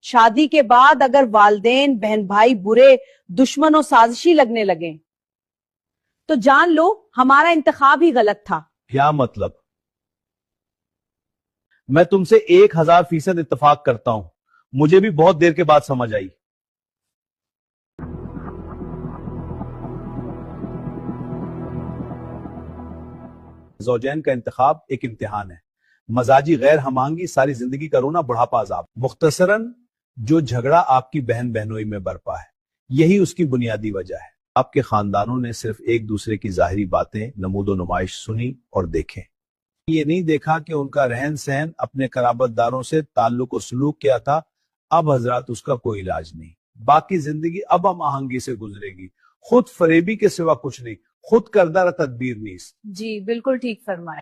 شادی کے بعد اگر والدین بہن بھائی برے دشمن و سازشی لگنے لگیں تو جان لو ہمارا انتخاب ہی غلط تھا. کیا مطلب؟ میں تم سے 1000% اتفاق کرتا ہوں. مجھے بھی بہت دیر کے بعد سمجھ آئی. زوجین کا انتخاب ایک امتحان ہے. مزاجی غیر ہمانگی ساری زندگی کا رونا بڑھاپا عذاب. مختصراً جو جھگڑا آپ کی بہن بہنوئی میں برپا ہے یہی اس کی بنیادی وجہ ہے. آپ کے خاندانوں نے صرف ایک دوسرے کی ظاہری باتیں نمود و نمائش سنی اور دیکھیں. یہ نہیں دیکھا کہ ان کا رہن سہن اپنے قرابت داروں سے تعلق و سلوک کیا تھا. اب حضرات اس کا کوئی علاج نہیں. باقی زندگی اب ہم آہنگی سے گزرے گی. خود فریبی کے سوا کچھ نہیں. خود کردہ تدبیر نیست. جی بالکل ٹھیک فرمایا.